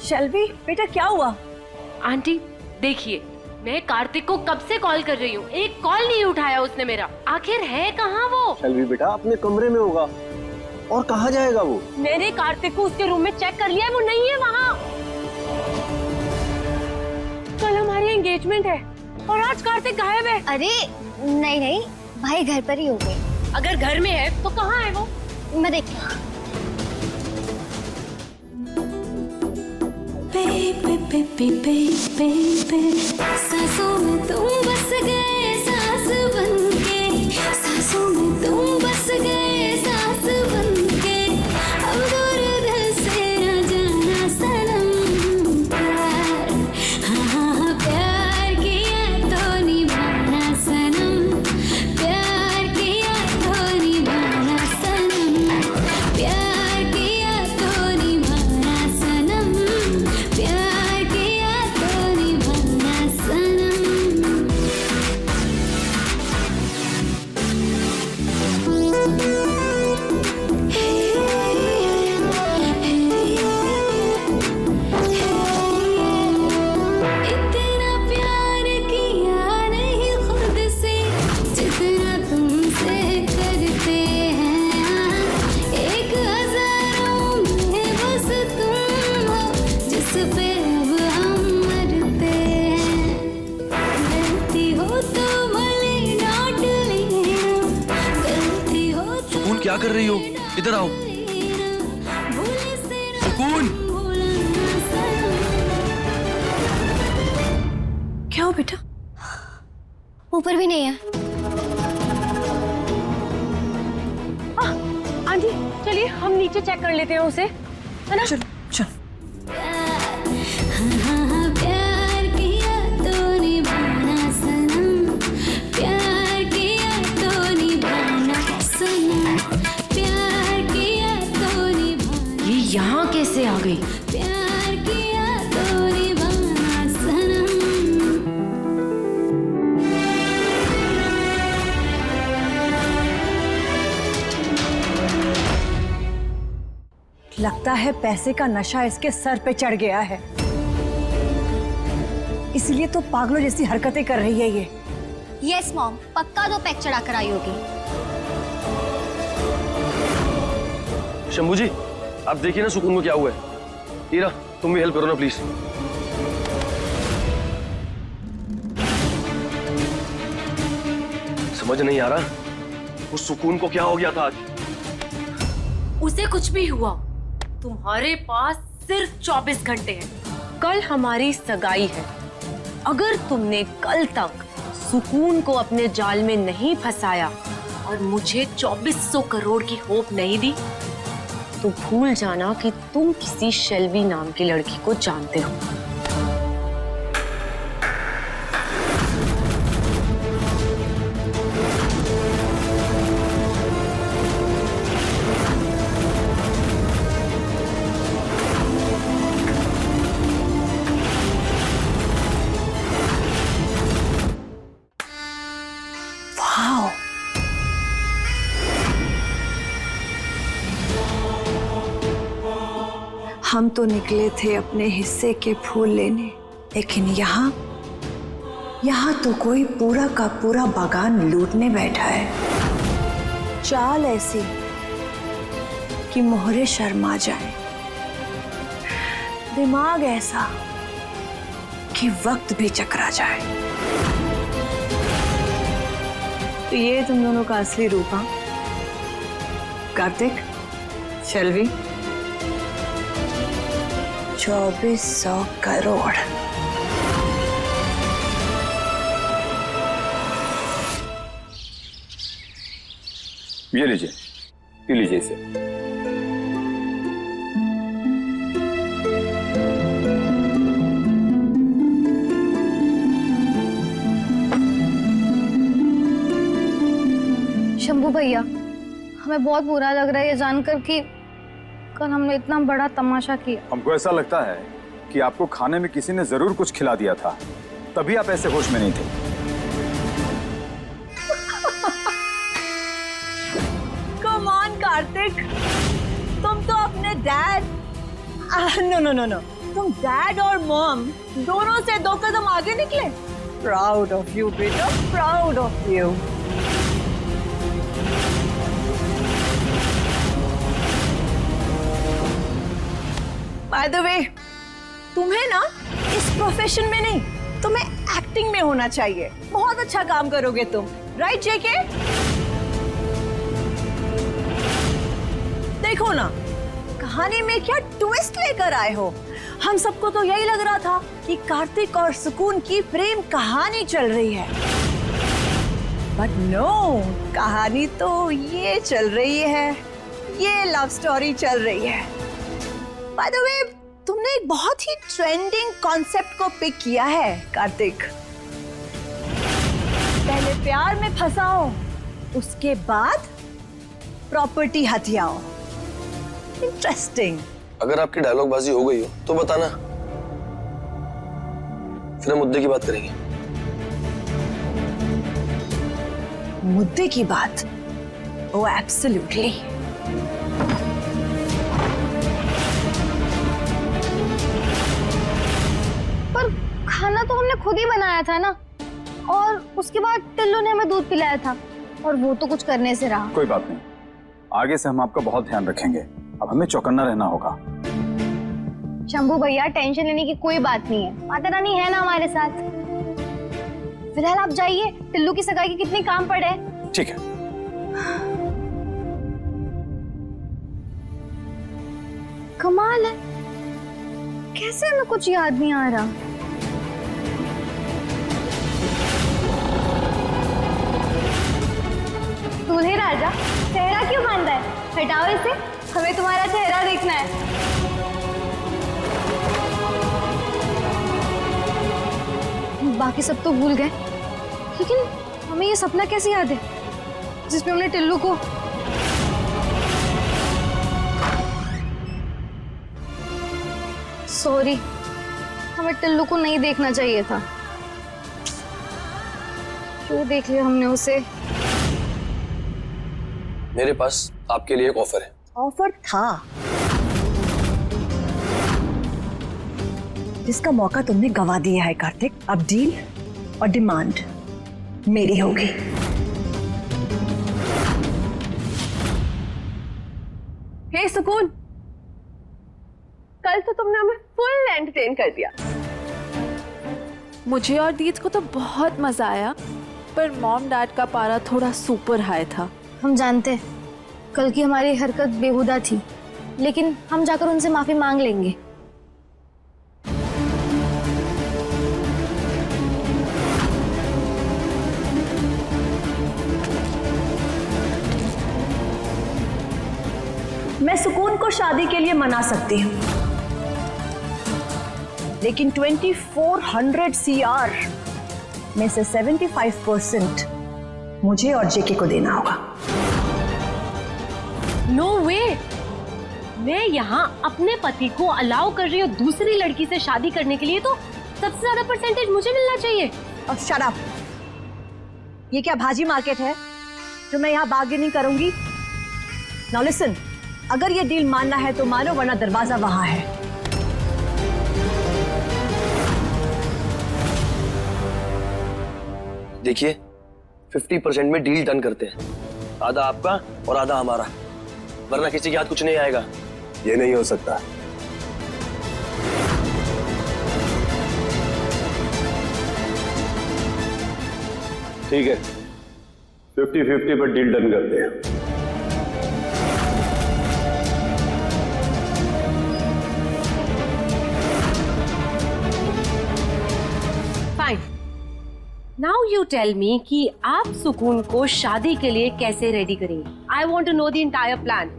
शेल्वी बेटा क्या हुआ? आंटी देखिए, मैं कार्तिक को कब से कॉल कर रही हूँ, एक कॉल नहीं उठाया उसने मेरा। आखिर है कहाँ वो? शेल्वी बेटा अपने कमरे में होगा, और कहाँ जाएगा वो? मैंने कार्तिक को उसके रूम में चेक कर लिया है, वो नहीं है वहाँ। कल हमारी एंगेजमेंट है और आज कार्तिक गायब है। अरे नहीं नहीं, भाई घर पर ही होंगे। अगर घर में है तो कहाँ है वो? मैं देखती हूँ। सांसों में तुम बस गए सांस बनके, सांसों में तुम बस गए सांस बनके, अब दूर दिल से न जाना सनम। प्यार हाँ हाँ प्यार किया तो निभाना सनम, प्यार किया तो निभाना सनम, प्यार किया तो निभाना सनम, प्यार किया तो निभाना सनम। इतना प्यार किया नहीं खुद से जितना तुमसे करते हैं, एक हजारों में बस तुम हो जिस पे अब हम मरते हैं। गलती हो तो भले डांट लेना, गलती हो तो सुकून क्या कर रही हो? इधर आओ। भूल से सुकून, भूलना सनम। क्या हो बेटा? ऊपर भी नहीं है। आंटी चलिए हम नीचे चेक कर लेते हैं उसे, है ना? चलो चलो। हाँ प्यार किया तो निभाना सनम, प्यार किया तो निभाना सनम, प्यार किया तो निभाना, ये यहाँ कैसे आ गई? प्यार किया तो निभाना सनम। लगता है पैसे का नशा इसके सर पे चढ़ गया है, इसलिए तो पागलों जैसी हरकतें कर रही है ये। यस मॉम, पक्का 2 पैक चढ़ा कर आई होगी। शंभू जी आप देखिए ना सुकून को क्या हुआ है। हीरा तुम भी हेल्प करो ना प्लीज। समझ नहीं आ रहा उस सुकून को क्या हो गया था आज। उसे कुछ भी हुआ, तुम्हारे पास सिर्फ 24 घंटे हैं। कल हमारी सगाई है, अगर तुमने कल तक सुकून को अपने जाल में नहीं फंसाया और मुझे 2400 करोड़ की होप नहीं दी, तो भूल जाना कि तुम किसी शेल्वी नाम की लड़की को जानते हो। वाह, हम तो निकले थे अपने हिस्से के फूल लेने, लेकिन यहाँ तो कोई पूरा का पूरा बागान लूटने बैठा है। चाल ऐसी कि मोहरे शर्मा जाए, दिमाग ऐसा कि वक्त भी चकरा जाए। तो ये तुम दोनों का असली रूप? हाँ कार्तिक, शेल्वी, 2400 करोड़। ये लीजिए, पी लीजिए इसे। शंभू भैया, हमें बहुत बुरा लग रहा है ये जानकर कि कल हमने इतना बड़ा तमाशा किया। हमको ऐसा लगता है कि आपको खाने में किसी ने जरूर कुछ खिला दिया था, तभी आप ऐसे होश में नहीं थे। कम ऑन कार्तिक, तुम तो अपने dad. No no no no, तुम डैड और मॉम दोनों से 2 कदम आगे निकले। प्राउड ऑफ यू बेटा, proud of you. By the way, तुम्हें ना इस प्रोफेशन में नहीं, तुम्हें एक्टिंग में होना चाहिए। बहुत अच्छा काम करोगे तुम, राइट जेके? देखो ना, कहानी में क्या ट्विस्ट लेकर आए हो। हम सबको तो यही लग रहा था कि कार्तिक और सुकून की प्रेम कहानी चल रही है, बट नो, कहानी तो ये चल रही है, ये लव स्टोरी चल रही है। बाय द वे, तुमने एक बहुत ही ट्रेंडिंग कॉन्सेप्ट को पिक किया है कार्तिक। पहले प्यार में फंसाओ, उसके बाद प्रॉपर्टी हथियाओ। इंटरेस्टिंग। अगर आपकी डायलॉग बाजी हो गई हो तो बताना, फिर हम मुद्दे की बात करेंगे। मुद्दे की बात? Oh absolutely. पर खाना तो हमने खुद ही बनाया था ना, और उसके बाद टिल्लू ने हमें दूध पिलाया था, और वो तो कुछ करने से रहा। कोई बात नहीं, आगे से हम आपका बहुत ध्यान रखेंगे। अब हमें चौकन्ना रहना होगा। शंभू भैया, टेंशन लेने की कोई बात नहीं है, माता रानी है ना हमारे साथ। फिलहाल आप जाइए, टिल्लू की सगाई के कितने काम पड़े हैं। ठीक है। कमाल है, कैसे हमें कुछ याद नहीं आ रहा। दूल्हे राजा, चेहरा क्यों बांधा है? हटाओ इसे, हमें तुम्हारा चेहरा देखना है। बाकी सब तो भूल गए, लेकिन हमें ये सपना कैसे याद है जिसमें हमने टिल्लू को सॉरी, हमें टिल्लू को नहीं देखना चाहिए था। क्यों देख लिया हमने उसे? मेरे पास आपके लिए एक ऑफर है। ऑफर था जिसका मौका तुमने गवा दिया है कार्तिक। अब डील और डिमांड मेरी होगी। हे सुकून, कल तो तुमने हमें फुल एंटरटेन कर दिया। मुझे और दीद को तो बहुत मजा आया, पर मॉम डैड का पारा थोड़ा सुपर हाई था। हम जानते हैं कल की हमारी हरकत बेहुदा थी, लेकिन हम जाकर उनसे माफी मांग लेंगे। मैं सुकून को शादी के लिए मना सकती हूँ, लेकिन 2400 CR में से 75% मुझे और जेके को देना होगा। नो वे, मैं यहाँ अपने पति को अलाउ कर रही हूँ दूसरी लड़की से शादी करने के लिए, तो सबसे ज्यादा परसेंटेज मुझे मिलना चाहिए। और शट अप, ये क्या भाजी मार्केट है जो मैं यहाँ बार्गेनिंग करूंगी? नाउ लिसन, अगर ये डील मानना है तो मानो, वरना दरवाजा वहां है। देखिए, 50% में डील डन करते हैं, आधा आपका और आधा हमारा, वरना किसी के हाथ कुछ नहीं आएगा। ये नहीं हो सकता। ठीक है, 50-50 पर डील डन करते हैं। Fine, now you tell me कि आप सुकून को शादी के लिए कैसे रेडी करेंगे। I want to know the entire plan.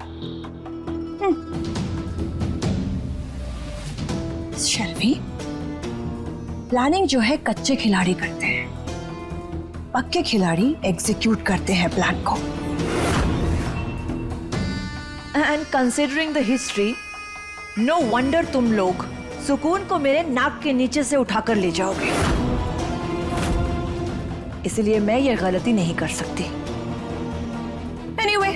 Sharmi, planning जो है कच्चे खिलाड़ी करते हैं, पक्के खिलाड़ी एग्जीक्यूट करते हैं प्लान को। And considering the history, no wonder तुम लोग सुकून को मेरे नाक के नीचे से उठाकर ले जाओगे। इसलिए मैं ये गलती नहीं कर सकती। Anyway,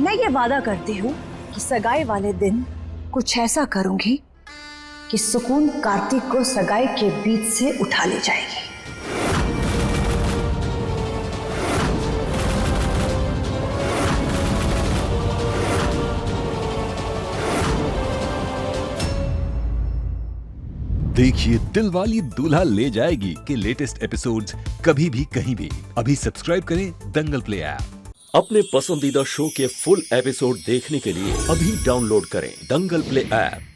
मैं ये वादा करती हूँ कि सगाई वाले दिन कुछ ऐसा करूंगी कि सुकून कार्तिक को सगाई के बीच से उठा ले जाएगी। देखिए दिलवाली दूल्हा ले जाएगी के लेटेस्ट एपिसोड्स कभी भी कहीं भी। अभी सब्सक्राइब करें दंगल प्ले ऐप। अपने पसंदीदा शो के फुल एपिसोड देखने के लिए अभी डाउनलोड करें दंगल प्ले ऐप।